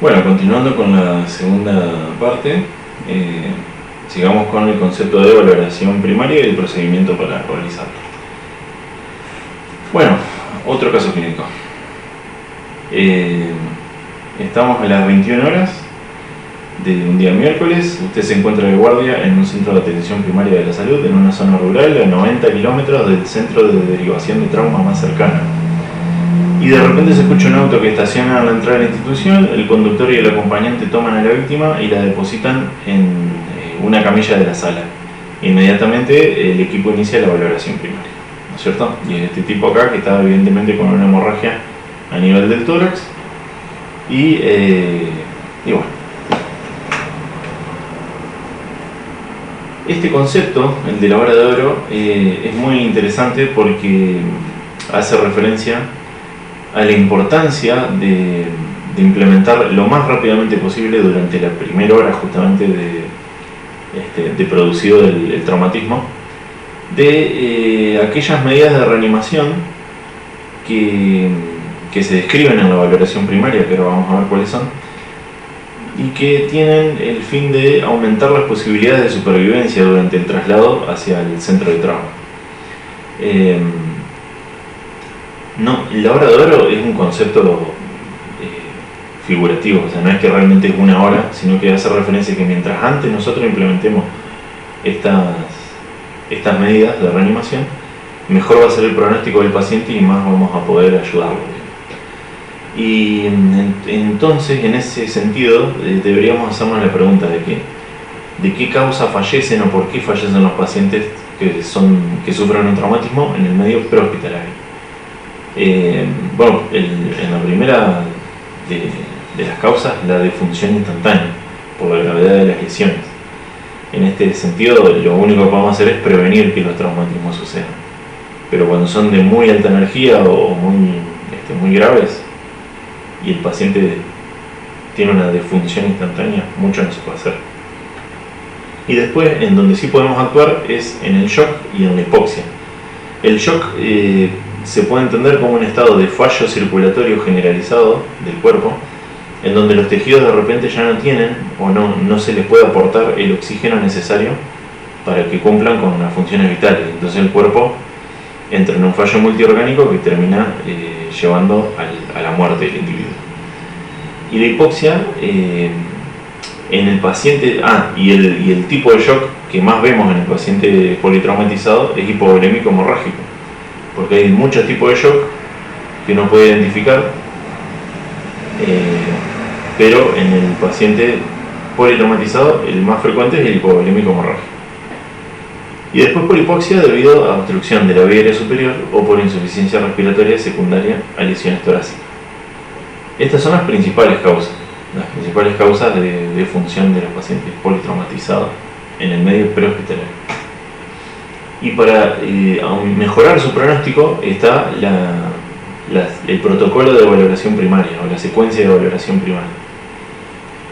Bueno, continuando con la segunda parte, sigamos con el concepto de valoración primaria y el procedimiento para realizarlo. Bueno, otro caso clínico. Estamos a las 21 horas de un día miércoles. Usted se encuentra de guardia en un centro de atención primaria de la salud en una zona rural a 90 kilómetros del centro de derivación de trauma más cercano. Y de repente se escucha un auto que estaciona a la entrada de la institución. El conductor y el acompañante toman a la víctima y la depositan en una camilla de la sala. Inmediatamente el equipo inicia la valoración primaria, ¿no es cierto? Y es este tipo acá que está evidentemente con una hemorragia a nivel del tórax. Y bueno, este concepto, el de la hora de oro, es muy interesante porque hace referencia a la importancia de implementar lo más rápidamente posible durante la primera hora justamente de producido el traumatismo, de aquellas medidas de reanimación que se describen en la valoración primaria, pero vamos a ver cuáles son, y que tienen el fin de aumentar las posibilidades de supervivencia durante el traslado hacia el centro de trauma. La hora de oro es un concepto figurativo, o sea, no es que realmente es una hora, sino que hace referencia a que mientras antes nosotros implementemos estas medidas de reanimación, mejor va a ser el pronóstico del paciente y más vamos a poder ayudarlo. Y entonces, en ese sentido, deberíamos hacernos la pregunta de qué causa fallecen o por qué fallecen los pacientes que sufren un traumatismo en el medio prehospitalario. Bueno, en la primera de las causas, la defunción instantánea por la gravedad de las lesiones. En este sentido, lo único que podemos hacer es prevenir que los traumatismos sucedan. Pero cuando son de muy alta energía o muy graves y el paciente tiene una defunción instantánea, mucho no se puede hacer. Y después, en donde sí podemos actuar es en el shock y en la hipoxia. El shock se puede entender como un estado de fallo circulatorio generalizado del cuerpo, en donde los tejidos de repente ya no tienen o no se les puede aportar el oxígeno necesario para que cumplan con las funciones vitales. Entonces el cuerpo entra en un fallo multiorgánico que termina llevando a la muerte del individuo. Y la hipoxia en el paciente, y el tipo de shock que más vemos en el paciente politraumatizado es hipovolémico hemorrágico, porque hay muchos tipos de shock que uno puede identificar, pero en el paciente politraumatizado el más frecuente es el hipovolémico hemorrágico. Y después por hipoxia debido a obstrucción de la vía aérea superior o por insuficiencia respiratoria secundaria a lesiones torácicas. Estas son las principales causas de función de los pacientes politraumatizados en el medio prehospitalario. Y para mejorar su pronóstico está el protocolo de valoración primaria o la secuencia de valoración primaria,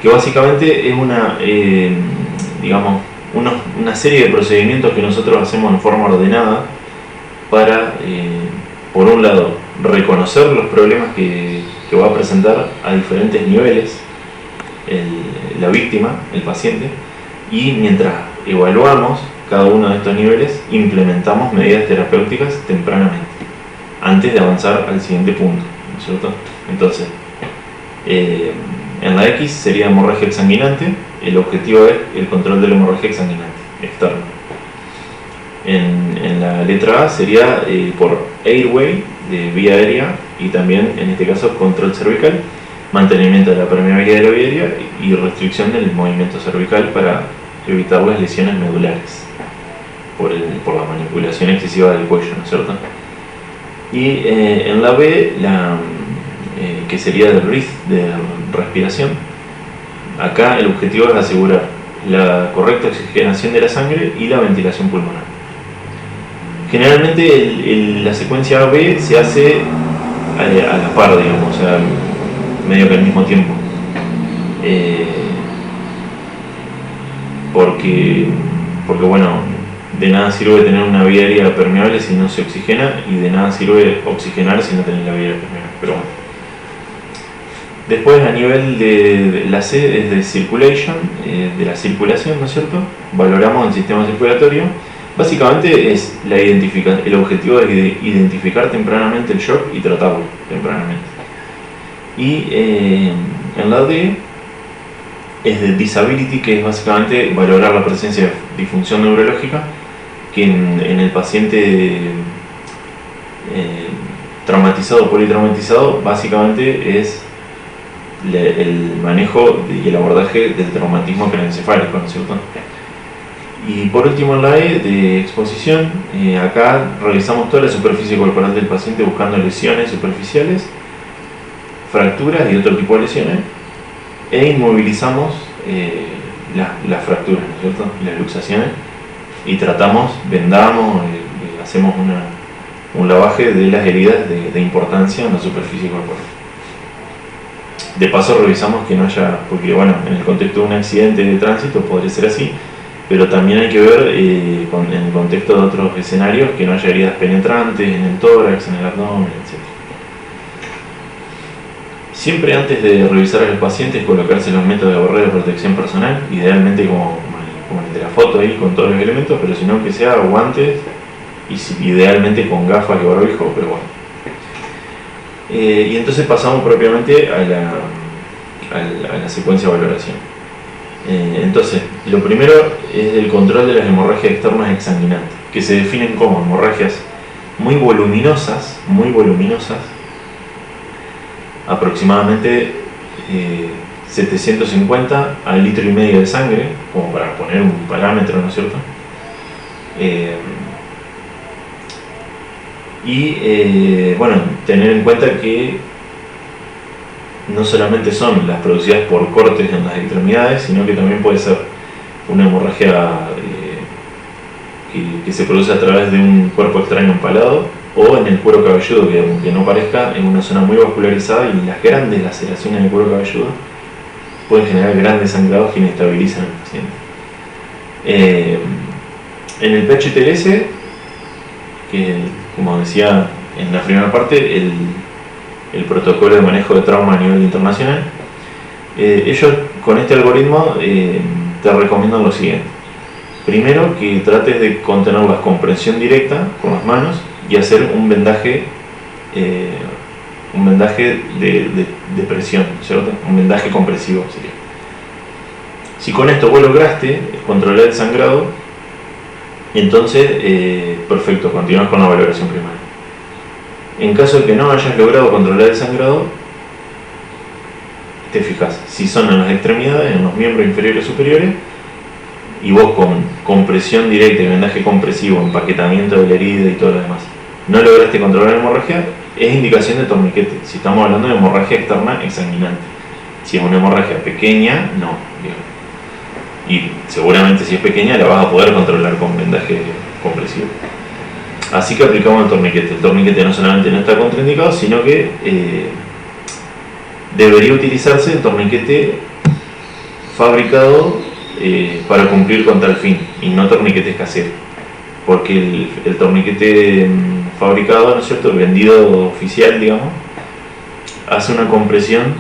que básicamente es una serie de procedimientos que nosotros hacemos en forma ordenada para, por un lado, reconocer los problemas que va a presentar a diferentes niveles la víctima, el paciente, y mientras evaluamos cada uno de estos niveles, implementamos medidas terapéuticas tempranamente, antes de avanzar al siguiente punto, ¿no es cierto? Entonces, en la X sería hemorragia exsanguinante. El objetivo es el control de la hemorragia exsanguinante externa. En la letra A sería por airway, de vía aérea, y también en este caso control cervical, mantenimiento de la permeabilidad de la vía aérea y restricción del movimiento cervical para evitar las lesiones medulares por la manipulación excesiva del cuello, ¿no es cierto? Y en la B, que sería el RIF de respiración, acá el objetivo es asegurar la correcta oxigenación de la sangre y la ventilación pulmonar. Generalmente la secuencia B se hace a la par, digamos, o sea, medio que al mismo tiempo. Porque bueno, de nada sirve tener una vía aérea permeable si no se oxigena, y de nada sirve oxigenar si no tenés la vía aérea permeable. Pero bueno, Después, a nivel de la C es de circulation, de la circulación, ¿no es cierto? Valoramos el sistema circulatorio. Básicamente es el objetivo es identificar tempranamente el shock y tratarlo tempranamente. Y en la D es de disability, que es básicamente valorar la presencia de disfunción neurológica, que en el paciente traumatizado o politraumatizado básicamente es el manejo y el abordaje del traumatismo craneoencefálico, ¿no es cierto? Y por último, en la E de exposición, acá revisamos toda la superficie corporal del paciente buscando lesiones superficiales, fracturas y otro tipo de lesiones, e inmovilizamos las fracturas, ¿no es cierto? Las luxaciones, y tratamos, vendamos, hacemos un lavaje de las heridas de importancia en la superficie corporal. De paso revisamos que no haya, porque bueno, en el contexto de un accidente de tránsito podría ser así, pero también hay que ver en el contexto de otros escenarios que no haya heridas penetrantes en el tórax, en el abdomen, etc. Siempre antes de revisar a los pacientes colocarse los métodos de barrera de protección personal, idealmente como el de la foto ahí con todos los elementos, pero si no que sea guantes y idealmente con gafas y barbijo, pero bueno. Y entonces pasamos propiamente a la secuencia de valoración. Entonces, lo primero es el control de las hemorragias externas exsanguinantes, que se definen como hemorragias muy voluminosas, aproximadamente 750 al litro y medio de sangre, como para poner un parámetro, ¿no es cierto? Bueno, tener en cuenta que no solamente son las producidas por cortes en las extremidades, sino que también puede ser una hemorragia que se produce a través de un cuerpo extraño empalado o en el cuero cabelludo, que aunque no parezca, en una zona muy vascularizada, y las grandes laceraciones del cuero cabelludo pueden generar grandes sangrados que inestabilizan al paciente. En el PHTLS, que como decía en la primera parte, el protocolo de manejo de trauma a nivel internacional, ellos con este algoritmo te recomiendan lo siguiente. Primero, que trates de contener la compresión directa con las manos y hacer un vendaje de presión, ¿cierto? Un vendaje compresivo sería. Si con esto vos lograste controlar el sangrado, entonces perfecto, continúas con la valoración primaria. En caso de que no hayas logrado controlar el sangrado, te fijas si son en las extremidades, en los miembros inferiores o superiores, y vos con compresión directa y vendaje compresivo, empaquetamiento de la herida y todo lo demás, no lograste controlar la hemorragia, es indicación de torniquete. Si estamos hablando de hemorragia externa exsanguinante. Si es una hemorragia pequeña, no. Y seguramente si es pequeña la vas a poder controlar con vendaje compresivo. Así que aplicamos el torniquete. El torniquete no solamente no está contraindicado, sino que debería utilizarse el torniquete fabricado para cumplir con tal fin, y no torniquetes caseros. Porque el torniquete fabricado, ¿no es cierto?, el vendido oficial, digamos, hace una compresión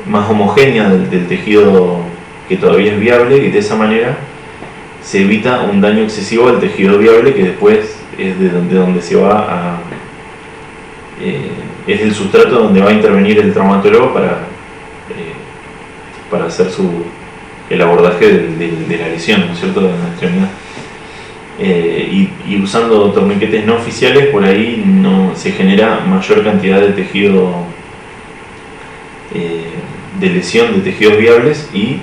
más homogénea del tejido que todavía es viable, y de esa manera se evita un daño excesivo al tejido viable, que después es de donde se va a... es el sustrato donde va a intervenir el traumatólogo para hacer el abordaje de la lesión, ¿no es cierto?, de la extremidad. Y usando torniquetes no oficiales, por ahí no se genera mayor cantidad de tejido, de lesión de tejidos viables, y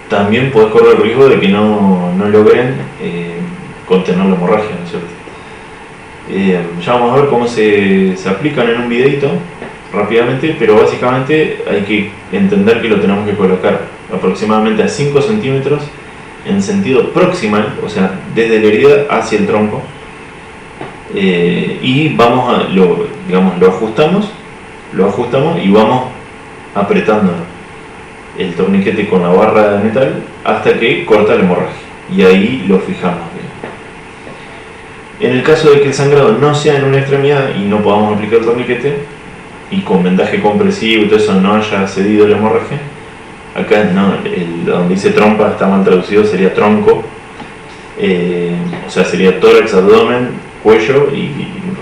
también podés correr el riesgo de que no logren contener la hemorragia, ¿no es cierto? Ya vamos a ver cómo se aplican en un videito rápidamente, pero básicamente hay que entender que lo tenemos que colocar aproximadamente a 5 centímetros en sentido proximal, o sea, desde la herida hacia el tronco, y vamos lo ajustamos y vamos apretando el torniquete con la barra de metal hasta que corta la hemorragia, y ahí lo fijamos. En el caso de que el sangrado no sea en una extremidad y no podamos aplicar el torniquete, y con vendaje compresivo y todo eso no haya cedido la hemorragia, acá no, donde dice trompa está mal traducido, sería tronco, o sea, sería tórax, abdomen, cuello y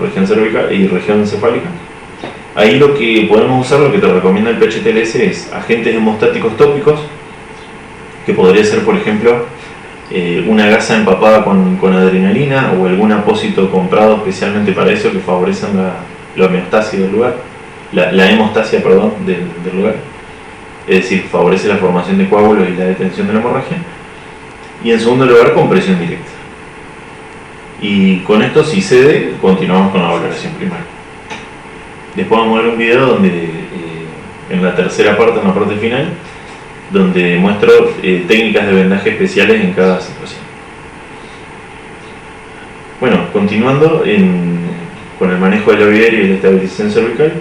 región cervical y región encefálica. Ahí lo que podemos usar, lo que te recomienda el PHTLS, es agentes hemostáticos tópicos, que podría ser, por ejemplo, una gasa empapada con adrenalina o algún apósito comprado especialmente para eso, que favorecen la homeostasia del lugar, la hemostasia, perdón, del lugar. Es decir, favorece la formación de coágulos y la detención de la hemorragia. Y en segundo lugar, compresión directa. Y con esto, si cede, continuamos con la valoración primaria. Después vamos a ver un video donde, en la tercera parte, en la parte final, donde muestro técnicas de vendaje especiales en cada situación. Bueno, continuando con el manejo de la viaria y la estabilización cervical,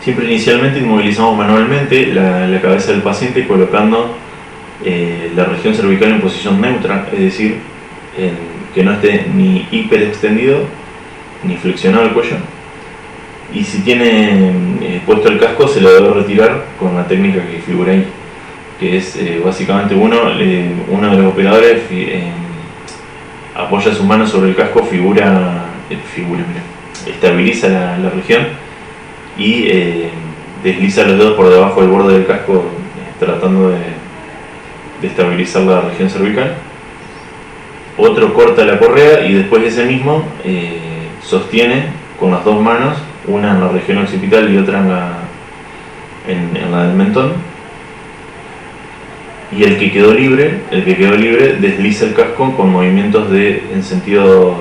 siempre inicialmente inmovilizamos manualmente la cabeza del paciente colocando la región cervical en posición neutra, es decir, que no esté ni hiper extendido ni flexionado el cuello. Y si tiene puesto el casco, se lo debe retirar con la técnica que figura ahí, que es básicamente uno de los operadores apoya su mano sobre el casco, estabiliza la región y desliza los dedos por debajo del borde del casco, tratando de estabilizar la región cervical. Otro corta la correa y después ese mismo sostiene con las dos manos, una en la región occipital y otra en la del mentón, y el que quedó libre desliza el casco con movimientos en sentido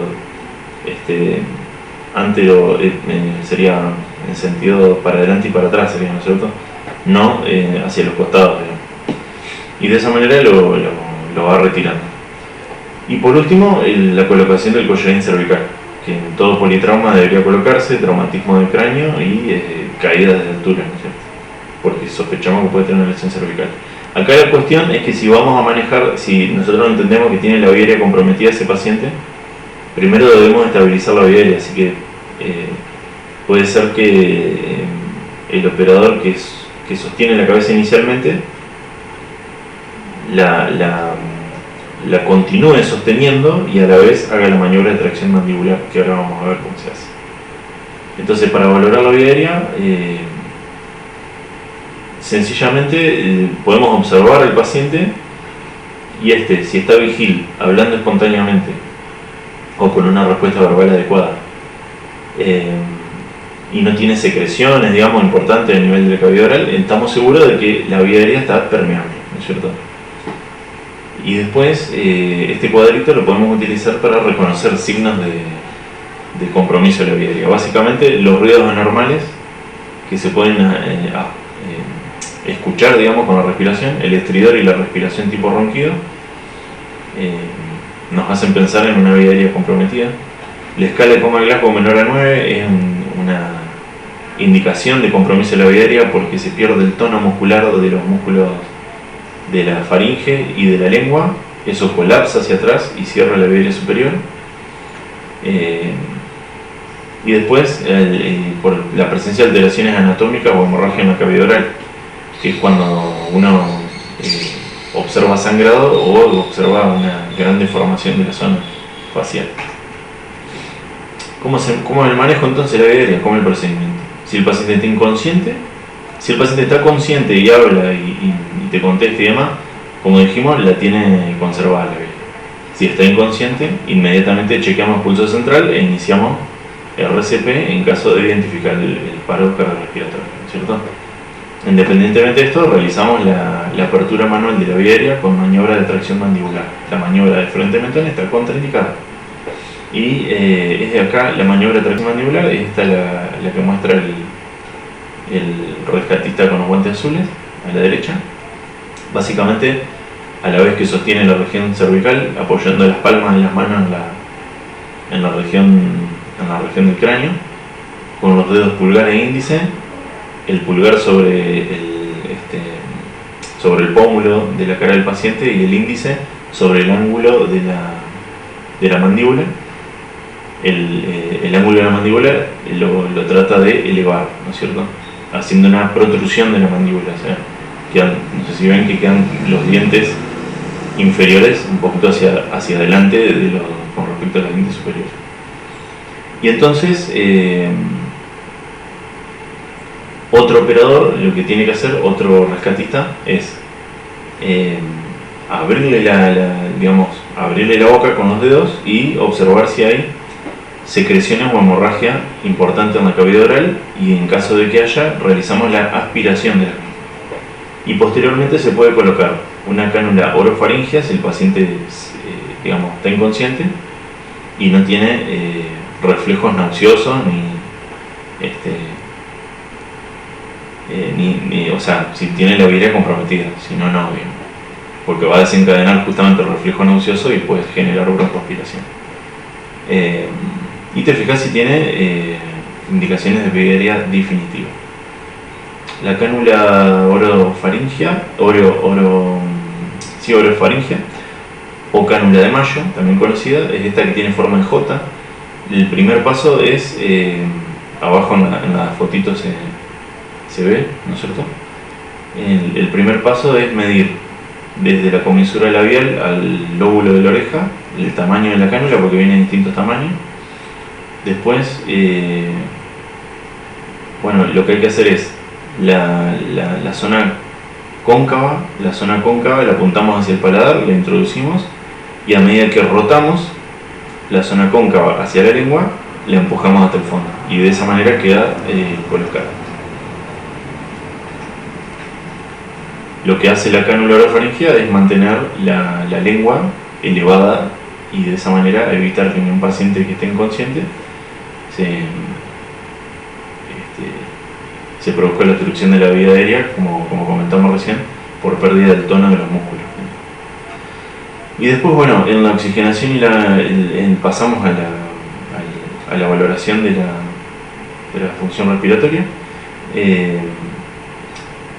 antero, sería en sentido para adelante y para atrás, sería, ¿no es cierto? No hacia los costados, digamos. Y de esa manera lo va retirando. Y por último, la colocación del collarín cervical, que en todo politrauma debería colocarse, traumatismo del cráneo y caída de altura, ¿no es cierto? Porque sospechamos que puede tener una lesión cervical. Acá la cuestión es que si vamos a manejar, si nosotros entendemos que tiene la viaria comprometida ese paciente, primero debemos estabilizar la viaria, así que puede ser que el operador que sostiene la cabeza inicialmente la continúe sosteniendo y a la vez haga la maniobra de tracción mandibular, que ahora vamos a ver cómo se hace. Entonces, para valorar la viaria, sencillamente podemos observar al paciente y si está vigil, hablando espontáneamente o con una respuesta verbal adecuada, y no tiene secreciones, digamos, importantes a nivel de la cavidad oral, estamos seguros de que la viaria está permeable, ¿no es cierto? Y después este cuadrito lo podemos utilizar para reconocer signos de compromiso de la viaria. Básicamente los ruidos anormales que se pueden escuchar, digamos, con la respiración, el estridor y la respiración tipo ronquido, nos hacen pensar en una viaria comprometida. La escala de Coma-Glasgow menor a 9 es una indicación de compromiso de la viaria porque se pierde el tono muscular de los músculos de la faringe y de la lengua, eso colapsa hacia atrás y cierra la viaria superior. Y después, por la presencia de alteraciones anatómicas o hemorragia en la cavidad oral, que es cuando uno observa sangrado o observa una gran deformación de la zona facial. ¿Cómo es el manejo entonces de la viaria? ¿Cómo es el procedimiento? Si el paciente está inconsciente, si el paciente está consciente y habla y te contesta y demás, como dijimos, la tiene conservada la viaria. Si está inconsciente, inmediatamente chequeamos pulso central e iniciamos RCP en caso de identificar el paro cardiorrespiratorio, ¿cierto? Independientemente de esto, realizamos la apertura manual de la viaria con maniobra de tracción mandibular. La maniobra de frente mentón está contraindicada. Y es de acá la maniobra de tracción mandibular, esta es la que muestra el rescatista con los guantes azules a la derecha. Básicamente, a la vez que sostiene la región cervical, apoyando las palmas de las manos en la región del cráneo, con los dedos pulgar e índice, el pulgar sobre el pómulo de la cara del paciente y el índice sobre el ángulo de la mandíbula. El ángulo de la mandíbula lo trata de elevar, ¿no es cierto? Haciendo una protrusión de la mandíbula, o sea, no sé si ven que quedan los dientes inferiores un poquito hacia adelante con respecto a los dientes superiores. Y entonces, otro operador, lo que tiene que hacer, otro rescatista, es abrirle la boca con los dedos y observar si hay secreciones o hemorragia importante en la cavidad oral, y en caso de que haya, realizamos la aspiración de la misma. Y posteriormente se puede colocar una cánula orofaringea si el paciente está inconsciente y no tiene reflejos nauseosos o sea, si tiene la virilidad comprometida, si no, porque va a desencadenar justamente el reflejo nauseoso y puede generar broncoaspiración. Y te fijas si tiene indicaciones de pediatría definitiva. La cánula orofaringea, orofaringea, o cánula de Mayo, también conocida, es esta que tiene forma de J. El primer paso es, abajo en la fotito se ve, ¿no es cierto? El primer paso es medir desde la comisura labial al lóbulo de la oreja el tamaño de la cánula, porque viene en distintos tamaños. Después, lo que hay que hacer es la zona cóncava, la apuntamos hacia el paladar, la introducimos, y a medida que rotamos la zona cóncava hacia la lengua, la empujamos hasta el fondo, y de esa manera queda colocada. Lo que hace la cánula orofaringea es mantener la lengua elevada, y de esa manera evitar que un paciente que esté inconsciente se produzca la obstrucción de la vía aérea, como comentamos recién, por pérdida del tono de los músculos. Y después, en la oxigenación pasamos a la valoración de la función respiratoria.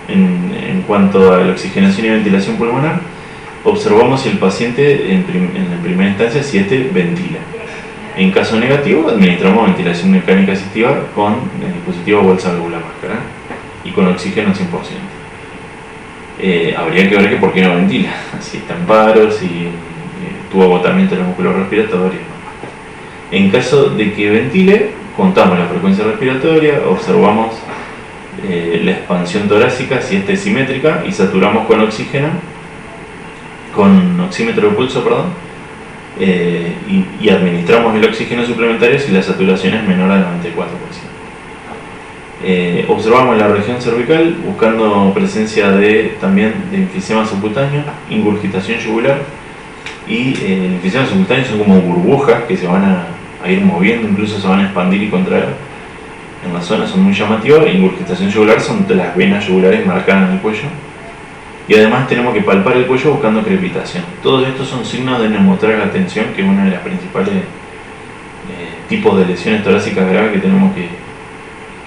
En cuanto a la oxigenación y ventilación pulmonar, observamos si el paciente en primera instancia si ventila. En caso negativo, administramos ventilación mecánica asistiva con el dispositivo bolsa válvula máscara y con oxígeno 100%. Habría que ver por qué no ventila, si está en paro, si tuvo agotamiento de los músculos respiratorios. En caso de que ventile, contamos la frecuencia respiratoria, observamos la expansión torácica, si esta es simétrica, y saturamos con oxímetro de pulso, y administramos el oxígeno suplementario si la saturación es menor al 94%. Observamos la región cervical buscando presencia también de enfisema subcutáneo, ingurgitación yugular, y el enfisema subcutáneo son como burbujas que se van a ir moviendo, incluso se van a expandir y contraer en la zona, son muy llamativas. Ingurgitación yugular son de las venas yugulares marcadas en el cuello. Y además tenemos que palpar el cuello buscando crepitación. Todos estos son signos de neumotórax a tensión, que es una de las principales tipos de lesiones torácicas graves que tenemos que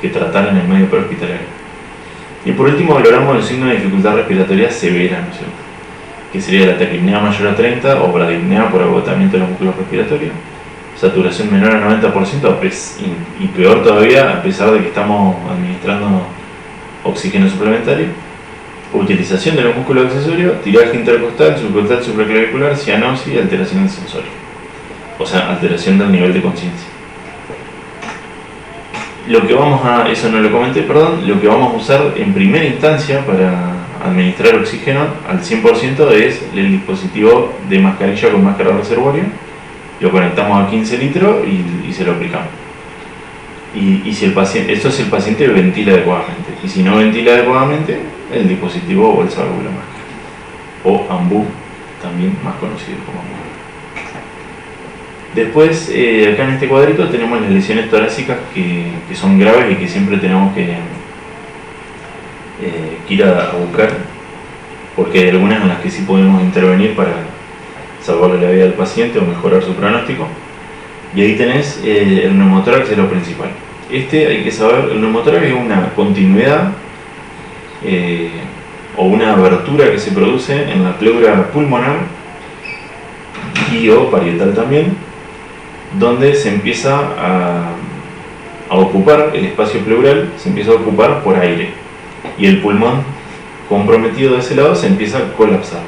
tratar en el medio prehospitalario. Y por último valoramos el signo de dificultad respiratoria severa, ¿no es cierto?, que sería la tacipnea mayor a 30 o bradipnea por agotamiento de los músculos respiratorios, saturación menor a 90%, y peor todavía a pesar de que estamos administrando oxígeno suplementario, utilización de los músculos accesorios, tiraje intercostal, subcostal, supraclavicular, cianosis y alteración del sensorio, o sea, alteración del nivel de conciencia. Lo que vamos a usar en primera instancia para administrar oxígeno al 100% es el dispositivo de mascarilla con máscara reservorio. Lo conectamos a 15 litros y se lo aplicamos. Y si el paciente ventila adecuadamente. Y si no ventila adecuadamente, el dispositivo bolsa válvula máscara, o AMBU, también más conocido como AMBU. Después, acá en este cuadrito tenemos las lesiones torácicas que son graves y que siempre tenemos que ir a buscar, porque hay algunas en las que sí podemos intervenir para salvarle la vida al paciente o mejorar su pronóstico. Y ahí tenés el neumotórax, es lo principal. Hay que saber, el neumotórax es una continuidad o una abertura que se produce en la pleura pulmonar y o parietal también, donde se empieza a ocupar el espacio pleural, se empieza a ocupar por aire, y el pulmón comprometido de ese lado se empieza a colapsar,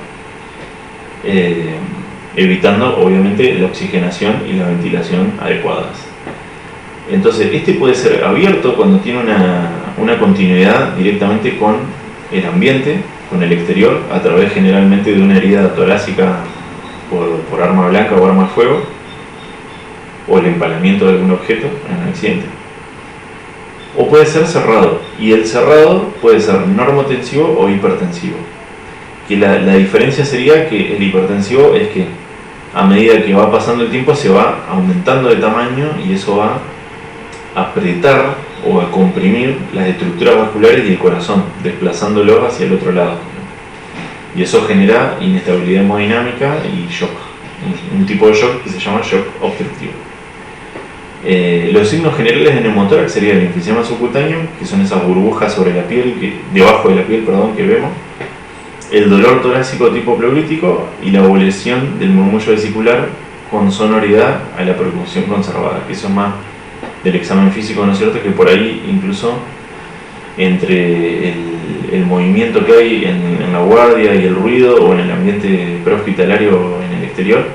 evitando obviamente la oxigenación y la ventilación adecuadas. Entonces este puede ser abierto cuando tiene una continuidad directamente con el ambiente, con el exterior, a través generalmente de una herida torácica por arma blanca o arma de fuego, o el empalamiento de algún objeto en un accidente. O puede ser cerrado, y el cerrado puede ser normotensivo o hipertensivo. Que la diferencia sería que el hipertensivo es que a medida que va pasando el tiempo se va aumentando de tamaño, y eso va a apretar o a comprimir las estructuras vasculares y el corazón, desplazándolos hacia el otro lado. Y eso genera inestabilidad hemodinámica y shock, un tipo de shock que se llama shock obstructivo. Los signos generales de neumotórax serían el enfisema subcutáneo, que son esas burbujas sobre la piel, debajo de la piel, que vemos, el dolor torácico tipo pleurítico y la abolición del murmullo vesicular con sonoridad a la percusión conservada, que eso es más del examen físico, ¿no es cierto? Que por ahí incluso entre el movimiento que hay en la guardia y el ruido, o en el ambiente prehospitalario o en el exterior,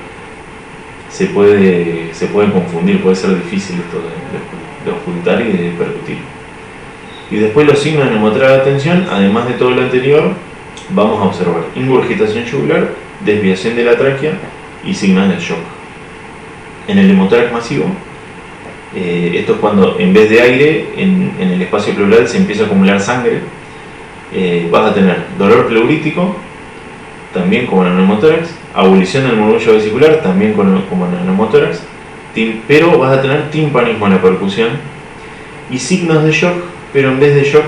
se puede confundir, puede ser difícil esto de ocultar y de percutir. Y después los signos de neumotórax de atención, además de todo lo anterior, vamos a observar ingurgitación yugular, desviación de la tráquea y signos de shock. En el neumotórax masivo, esto es cuando en vez de aire en el espacio pleural se empieza a acumular sangre. Vas a tener dolor pleurítico, también como en el neumotórax, abolición del murmullo vesicular, también como en el neumotórax, pero vas a tener timpanismo en la percusión y signos de shock, pero en vez de shock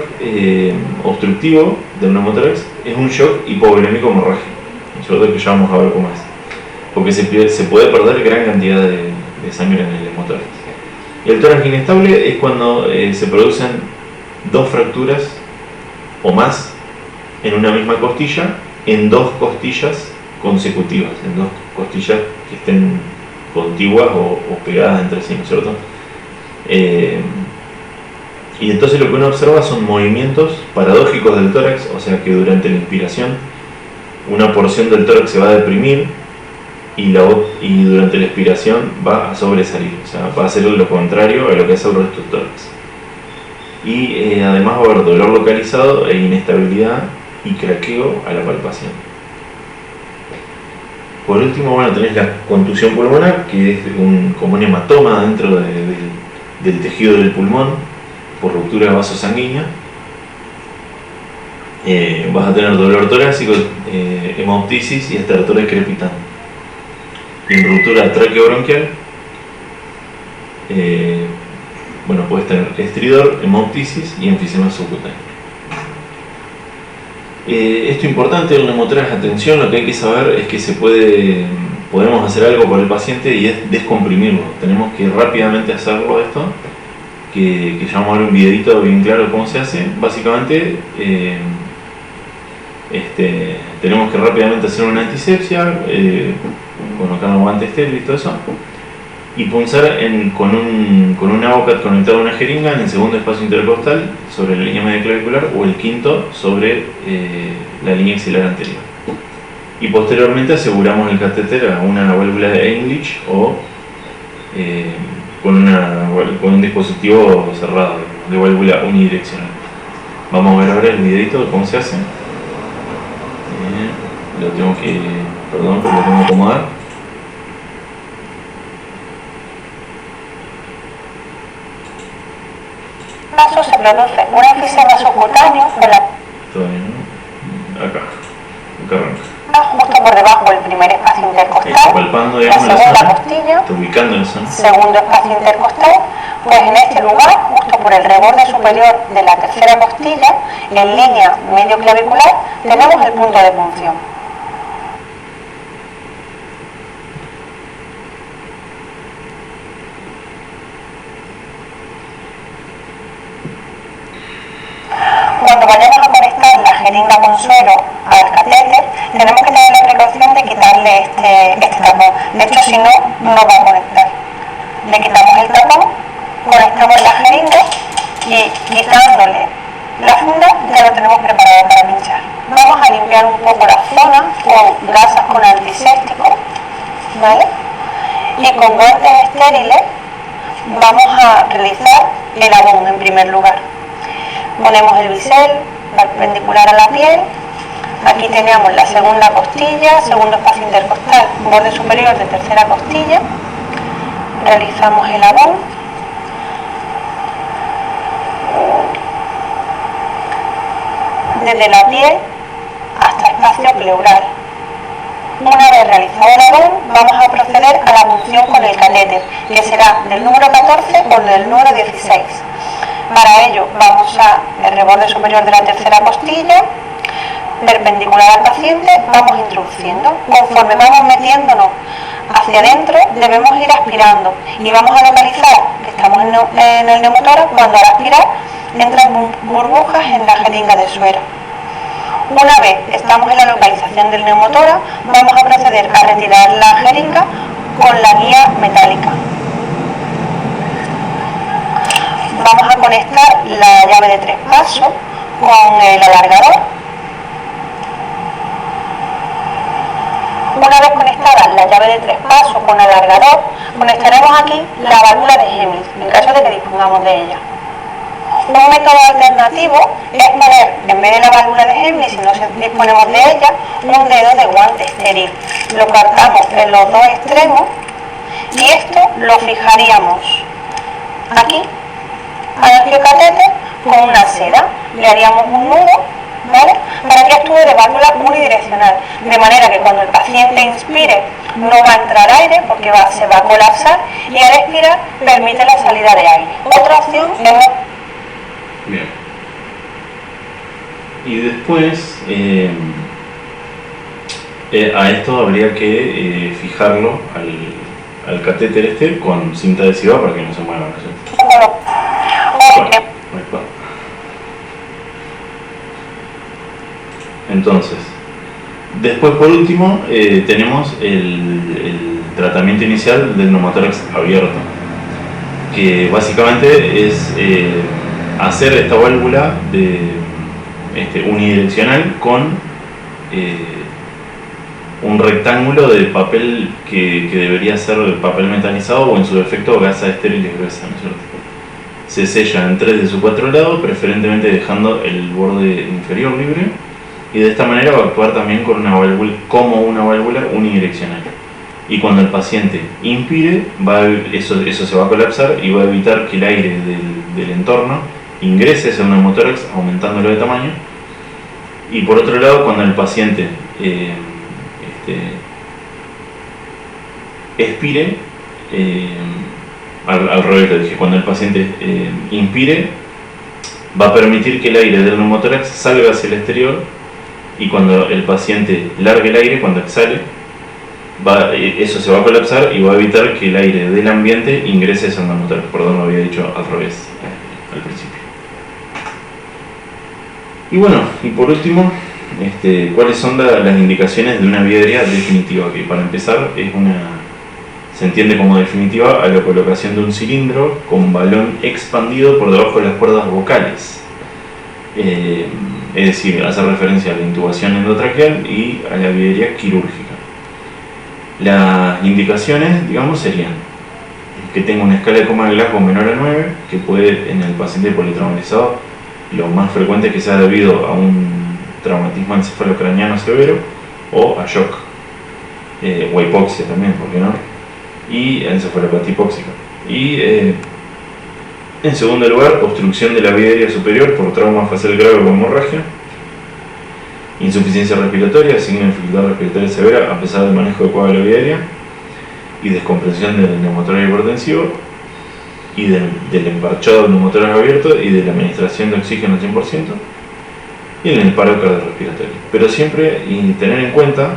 obstructivo del neumotórax, es un shock hipovolémico hemorrágico, que ya vamos a ver cómo es, porque se puede perder gran cantidad de sangre en el neumotórax. Y el tórax inestable es cuando se producen dos fracturas o más en una misma costilla, en dos costillas consecutivas, en dos costillas que estén contiguas o pegadas entre sí, ¿no es cierto? Y entonces lo que uno observa son movimientos paradójicos del tórax, o sea que durante la inspiración una porción del tórax se va a deprimir y durante la expiración va a sobresalir, o sea, va a hacer lo contrario a lo que hace el resto del tórax. Y además va a haber dolor localizado e inestabilidad y craqueo a la palpación. Por último, bueno, tenés la contusión pulmonar, que es como un hematoma dentro del tejido del pulmón por ruptura de vasos sanguíneos. Vas a tener dolor torácico, hemoptisis y estertores crepitante. En ruptura traqueobronquial, bueno, puedes tener estridor, hemoptisis y enfisema subcutáneo. Esto es importante en el neumotórax de atención. Lo que hay que saber es que podemos hacer algo por el paciente y es descomprimirlo. Tenemos que rápidamente hacerlo esto, que ya vamos a ver un videito bien claro de cómo se hace. Básicamente tenemos que rápidamente hacer una antisepsia, colocar un guante estéril y todo eso, y punzar con un Avocat conectado a una jeringa en el segundo espacio intercostal sobre la línea media clavicular, o el quinto sobre la línea axilar anterior. Y posteriormente aseguramos el catéter a una válvula de Englich o con un dispositivo cerrado de válvula unidireccional. Vamos a ver ahora el videito de cómo se hace. Lo tengo que acomodar. Caso se produce un enfisema subcutáneo con la Todavía no. Acá arranca. justo por debajo del primer espacio intercostal, Está palpando, la digamos, la segunda zona. costilla, Está ubicando la zona. segundo espacio intercostal, pues en este lugar, justo por el reborde superior de la tercera costilla, en línea medio clavicular, tenemos el punto de punción. Cuando vayamos a conectar la jeringa con suero al catéter, tenemos que tener la precaución de quitarle este tapón. De hecho, si no, no va a conectar. Le quitamos el tapón, conectamos la jeringa y quitándole la funda ya lo tenemos preparado para pinchar. Vamos a limpiar un poco la zona con gasas con antiséptico, ¿vale? Y con guantes estériles vamos a realizar el abón en primer lugar. Ponemos el bisel perpendicular a la piel. Aquí tenemos la segunda costilla, segundo espacio intercostal, borde superior de tercera costilla. Realizamos el abón. Desde la piel hasta el espacio pleural. Una vez realizado el abón, vamos a proceder a la punción con el catéter, que será del número 14 o del número 16. Para ello, vamos al reborde superior de la tercera costilla, perpendicular al paciente, vamos introduciendo. Conforme vamos metiéndonos hacia adentro, debemos ir aspirando y vamos a localizar que estamos en el neumotórax cuando al aspirar entran burbujas en la jeringa de suero. Una vez estamos en la localización del neumotórax, vamos a proceder a retirar la jeringa con la guía metálica. Vamos a conectar la llave de 3 pasos con el alargador. Una vez conectada la llave de 3 pasos con el alargador, conectaremos aquí la válvula de Hemis, en caso de que dispongamos de ella. Un método alternativo es poner, en vez de la válvula de Hemis, si no disponemos de ella, un dedo de guante estéril. Lo cortamos en los dos extremos y esto lo fijaríamos aquí al catéter con una seda. Le haríamos un nudo, ¿vale?, para que actúe de válvula unidireccional, de manera que cuando el paciente inspire no va a entrar aire porque se va a colapsar y al expirar permite la salida de aire. Otra opción es... Bien. Y después a esto habría que fijarlo al catéter este con cinta adhesiva para que no se mueva. Entonces, después por último tenemos el tratamiento inicial del neumotórax abierto, que básicamente es hacer esta válvula unidireccional con un rectángulo de papel que debería ser de papel metalizado o en su defecto gasa estéril y gruesa, ¿no es cierto? Se sella en 3 de sus 4 lados, preferentemente dejando el borde inferior libre, y de esta manera va a actuar también con como una válvula unidireccional. Y cuando el paciente inspire, eso se va a colapsar y va a evitar que el aire del entorno ingrese hacia un neumotórax, aumentándolo de tamaño. Y por otro lado, cuando el paciente expire, al revés lo dije, cuando el paciente inspire, va a permitir que el aire del neumotórax salga hacia el exterior, y cuando el paciente largue el aire, cuando exhale, eso se va a colapsar y va a evitar que el aire del ambiente ingrese hacia el neumotórax. Perdón, lo había dicho al revés al principio. Y bueno, y por último, ¿cuáles son las indicaciones de una vía aérea definitiva? Que para empezar se entiende como definitiva a la colocación de un cilindro con balón expandido por debajo de las cuerdas vocales. Es decir, hace referencia a la intubación endotraqueal y a la vía aérea quirúrgica. Las indicaciones, digamos, serían que tenga una escala de coma de Glasgow menor a 9, que puede, en el paciente politraumatizado, lo más frecuente es que sea debido a un traumatismo encefalocraniano severo o a shock, o a hipoxia también, ¿por qué no? Y encefalopatía hipóxica. Y en segundo lugar, obstrucción de la vía aérea superior por trauma facial grave o hemorragia, insuficiencia respiratoria, signo de dificultad respiratoria severa a pesar del manejo adecuado de la vía aérea, y descompresión del neumotórax hipertensivo y del emparchado del neumotórax abierto y de la administración de oxígeno al 100%, y en el paro cardiorrespiratorio. Pero siempre tener en cuenta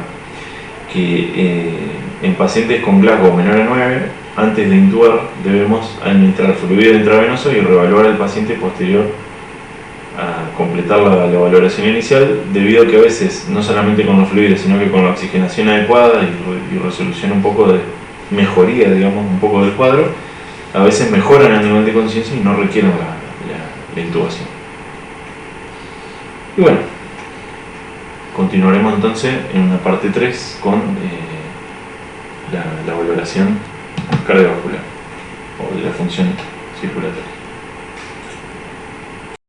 que en pacientes con Glasgow menor a 9, antes de intubar debemos administrar fluido intravenoso y reevaluar al paciente posterior a completar la valoración inicial, debido a que a veces, no solamente con los fluidos, sino que con la oxigenación adecuada y resolución un poco de mejoría, digamos, un poco del cuadro, a veces mejoran el nivel de conciencia y no requieren la intubación. Y bueno, continuaremos entonces en una parte 3 con la valoración cardiovascular o de la función circulatoria.